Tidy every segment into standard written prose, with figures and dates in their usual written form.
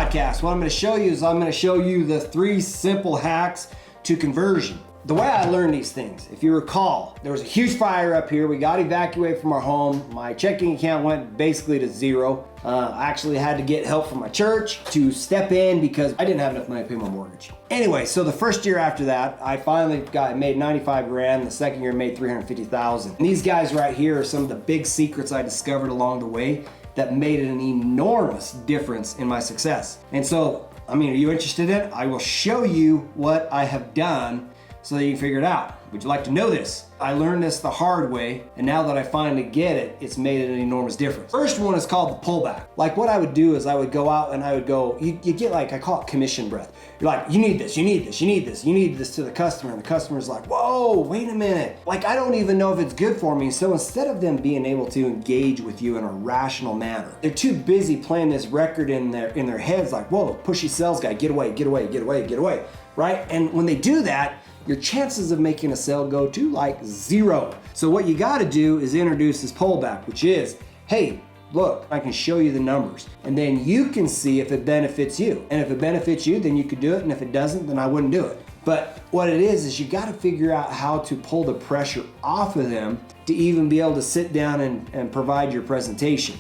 podcast. What I'm going to show you is I'm going to show you the 3 simple hacks to conversion. The way I learned these things, if you recall, there was a huge fire up here. We got evacuated from our home. My checking account went basically to zero. I actually had to get help from my church to step in because I didn't have enough money to pay my mortgage. Anyway, so the first year after that, I finally made 95 grand. The second year made 350,000. And these guys right here are some of the big secrets I discovered along the way that made an enormous difference in my success. And so, are you interested in it? I will show you what I have done so that you can figure it out. Would you like to know this? I learned this the hard way, and now that I finally get it, it's made an enormous difference. First one is called the pullback. Like what I would do is I would go out and I would go, you get like, I call it commission breath. You're like, you need this, you need this, you need this, you need this to the customer, and the customer's like, whoa, wait a minute. Like, I don't even know if it's good for me. So instead of them being able to engage with you in a rational manner, they're too busy playing this record in their heads like, whoa, pushy sales guy, get away, get away, get away, get away, right? And when they do that, your chances of making a sale go to like 0. So what you gotta do is introduce this pullback, which is, hey, look, I can show you the numbers. And then you can see if it benefits you. And if it benefits you, then you could do it. And if it doesn't, then I wouldn't do it. But what it is you gotta figure out how to pull the pressure off of them to even be able to sit down and provide your presentation.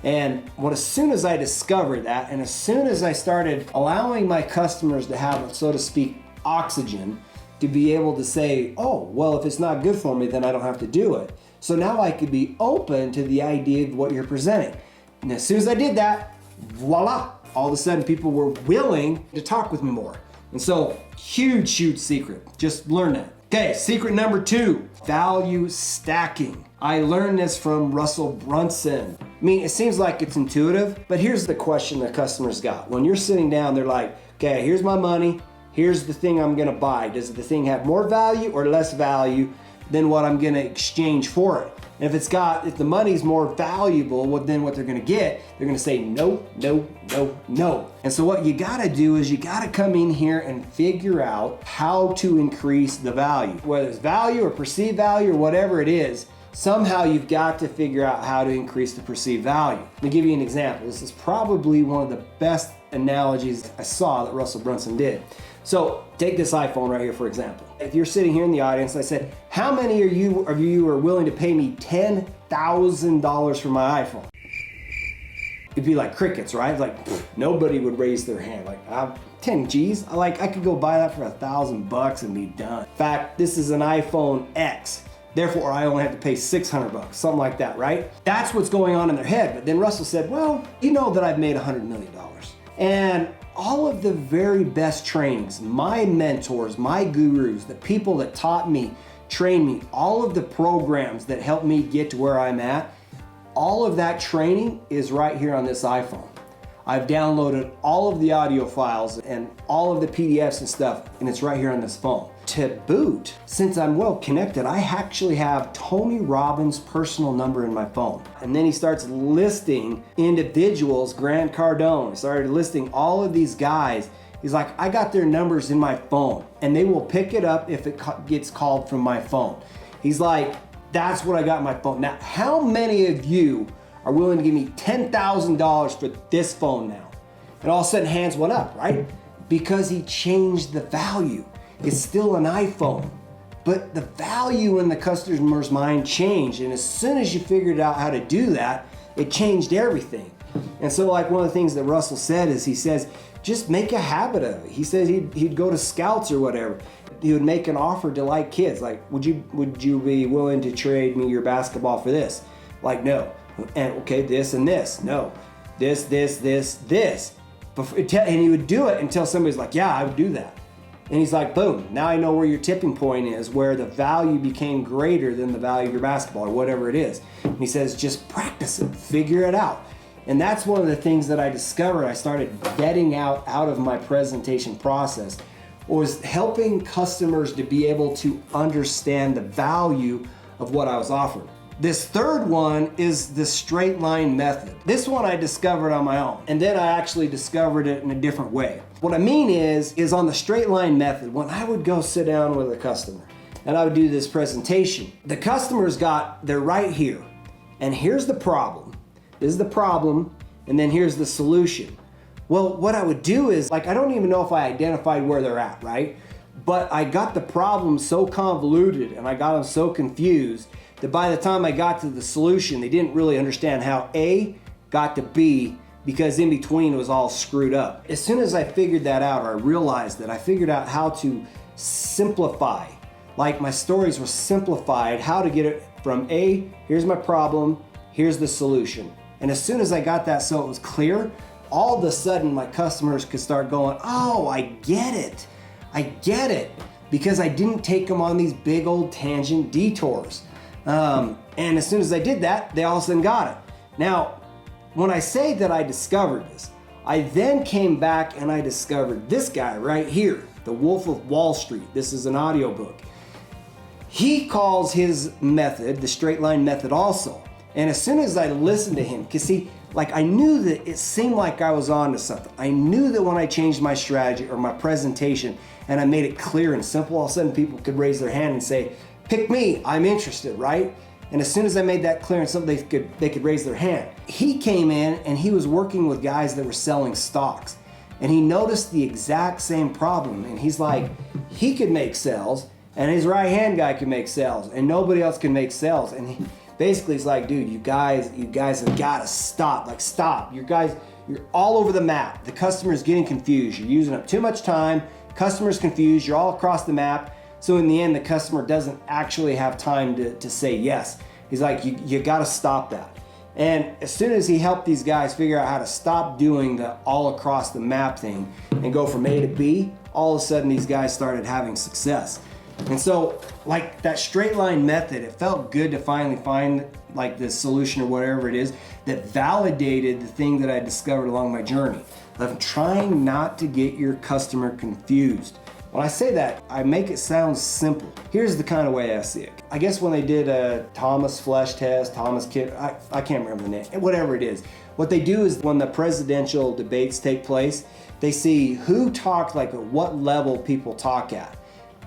And as soon as I discovered that, and as soon as I started allowing my customers to have, so to speak, oxygen, to be able to say, oh, well, if it's not good for me, then I don't have to do it. So now I could be open to the idea of what you're presenting. And as soon as I did that, voila, all of a sudden people were willing to talk with me more. And so, huge secret. Just learn that. Okay, secret number 2, value stacking. I learned this from Russell Brunson. It seems like it's intuitive, but here's the question the customers got. When you're sitting down, they're like, okay, here's my money. Here's the thing I'm gonna buy. Does the thing have more value or less value than what I'm gonna exchange for it? And if the money's more valuable than what they're gonna get, they're gonna say no, no, no, no. And so what you gotta do is you gotta come in here and figure out how to increase the value. Whether it's value or perceived value or whatever it is, somehow you've got to figure out how to increase the perceived value. Let me give you an example. This is probably one of the best analogies I saw that Russell Brunson did. So take this iPhone right here, for example. If you're sitting here in the audience and I said, how many of you are willing to pay me $10,000 for my iPhone? It'd be like crickets, right? Like nobody would raise their hand. Like 10 G's, I could go buy that for $1,000 and be done. In fact, this is an iPhone X. Therefore, I only have to pay $600, something like that, right? That's what's going on in their head. But then Russell said, well, you know that I've made $100 million. And all of the very best trainings, my mentors, my gurus, the people that taught me, trained me, all of the programs that helped me get to where I'm at, all of that training is right here on this iPhone. I've downloaded all of the audio files and all of the PDFs and stuff, and it's right here on this phone. To boot, since I'm well connected, I actually have Tony Robbins' personal number in my phone. And then he starts listing individuals, Grant Cardone, he started listing all of these guys. He's like, I got their numbers in my phone, and they will pick it up if it gets called from my phone. He's like, that's what I got in my phone. Now, how many of you are willing to give me $10,000 for this phone now? And all of a sudden hands went up, right? Because he changed the value. It's still an iPhone, but the value in the customer's mind changed. And as soon as you figured out how to do that, it changed everything. And so like one of the things that Russell said is he says, just make a habit of it. He says he'd go to scouts or whatever. He would make an offer to like kids, like, would you be willing to trade me your basketball for this? Like, no. And okay, this and this, no. This. And he would do it until somebody's like, yeah, I would do that. And he's like, boom, now I know where your tipping point is, where the value became greater than the value of your basketball or whatever it is. And he says, just practice it, figure it out. And that's one of the things that I discovered I started vetting out of my presentation process, was helping customers to be able to understand the value of what I was offering. This third one is the straight line method. This one I discovered on my own, and then I actually discovered it in a different way. What I mean is on the straight line method, when I would go sit down with a customer and I would do this presentation, the customers they're right here, and here's the problem. This is the problem, and then here's the solution. Well, what I would do is, like, I don't even know if I identified where they're at, right? But I got the problem so convoluted and I got them so confused that by the time I got to the solution, they didn't really understand how A got to B, because in between it was all screwed up. As soon as I figured that out, or I realized that I figured out how to simplify, like my stories were simplified, how to get it from A, here's my problem, here's the solution. And as soon as I got that so it was clear, all of a sudden my customers could start going, oh, I get it. I get it. Because I didn't take them on these big old tangent detours. And as soon as I did that, they all of a sudden got it. Now, when I say that I discovered this, I then came back and I discovered this guy right here, The Wolf of Wall Street. This is an audiobook. He calls his method the straight line method also. And as soon as I listened to him, because see, like I knew that it seemed like I was on to something. I knew that when I changed my strategy or my presentation and I made it clear and simple, all of a sudden people could raise their hand and say, pick me, I'm interested, right? And as soon as I made that clear and something they could raise their hand. He came in and he was working with guys that were selling stocks. And he noticed the exact same problem. And he's like, he could make sales and his right hand guy could make sales and nobody else can make sales. And he basically is like, dude, you guys have got to stop. Like, stop. You guys, you're all over the map. The customer's getting confused. You're using up too much time. Customer's confused. You're all across the map. So in the end, the customer doesn't actually have time to say yes. He's like, you got to stop that. And as soon as he helped these guys figure out how to stop doing the all across the map thing and go from A to B, all of a sudden these guys started having success. And so, like that straight line method, it felt good to finally find like the solution or whatever it is that validated the thing that I discovered along my journey of trying not to get your customer confused. When I say that, I make it sound simple. Here's the kind of way I see it. I guess when they did a Thomas Flesh test, Thomas Kit, I can't remember the name, whatever it is. What they do is when the presidential debates take place, they see who talked, like at what level people talk at.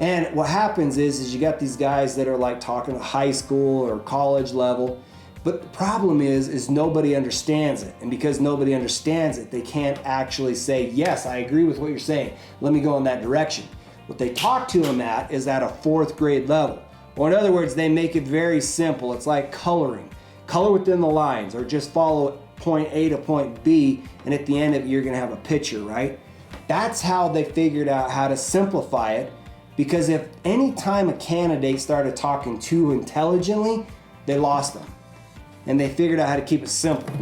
And what happens is you got these guys that are like talking at high school or college level, but the problem is nobody understands it. And because nobody understands it, they can't actually say, yes, I agree with what you're saying. Let me go in that direction. What they talk to them at is at a 4th grade level. Or in other words, they make it very simple. It's like coloring. Color within the lines or just follow point A to point B, and at the end of it, you're gonna have a picture, right? That's how they figured out how to simplify it. Because if any time a candidate started talking too intelligently, they lost them. And they figured out how to keep it simple.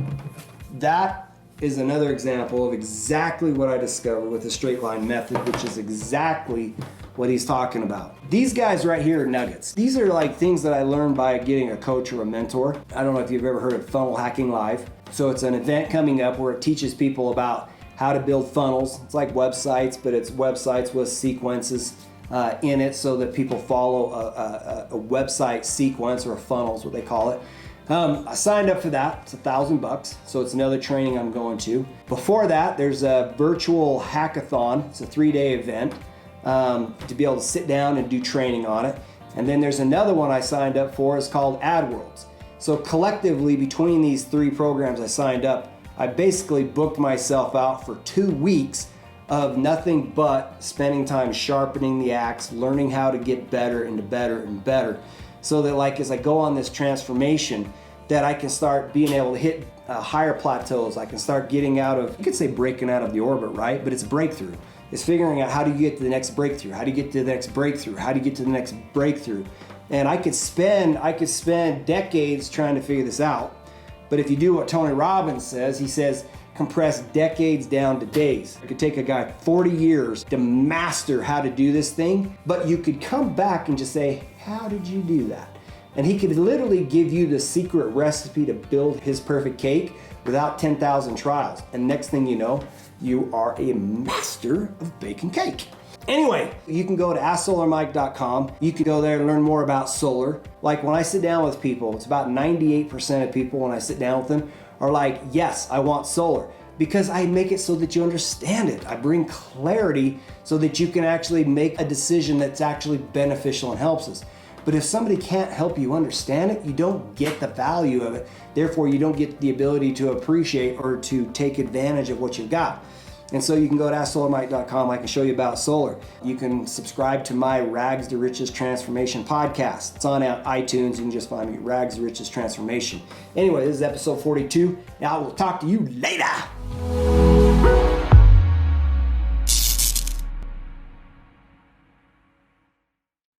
That is another example of exactly what I discovered with the straight line method, which is exactly what he's talking about. These guys right here are nuggets. These are like things that I learned by getting a coach or a mentor. I don't know if you've ever heard of Funnel Hacking Live. So it's an event coming up where it teaches people about how to build funnels. It's like websites, but it's websites with sequences in it so that people follow a website sequence or a funnel is what they call it. I signed up for that. It's $1,000, so it's another training I'm going to. Before that, there's a virtual hackathon. It's a 3-day event to be able to sit down and do training on it. And then there's another one I signed up for. It's called AdWorlds. So collectively, between these 3 programs I signed up, I basically booked myself out for 2 weeks of nothing but spending time sharpening the axe, learning how to get better and better and better. So that like as I go on this transformation, that I can start being able to hit higher plateaus. I can start getting out of, you could say breaking out of the orbit, right? But it's a breakthrough. It's figuring out how do you get to the next breakthrough? How do you get to the next breakthrough? How do you get to the next breakthrough? And I could spend decades trying to figure this out. But if you do what Tony Robbins says, he says, compress decades down to days. It could take a guy 40 years to master how to do this thing, but you could come back and just say, how did you do that? And he could literally give you the secret recipe to build his perfect cake without 10,000 trials. And next thing you know, you are a master of baking cake. Anyway, you can go to AskSolarMike.com. You can go there and learn more about solar. Like when I sit down with people, it's about 98% of people when I sit down with them are like, yes, I want solar. Because I make it so that you understand it. I bring clarity so that you can actually make a decision that's actually beneficial and helps us. But if somebody can't help you understand it, you don't get the value of it. Therefore, you don't get the ability to appreciate or to take advantage of what you've got. And so you can go to AskSolarMike.com. I can show you about solar. You can subscribe to my Rags to Riches Transformation podcast. It's on iTunes. You can just find me, Rags to Riches Transformation. Anyway, this is episode 42. Now I will talk to you later.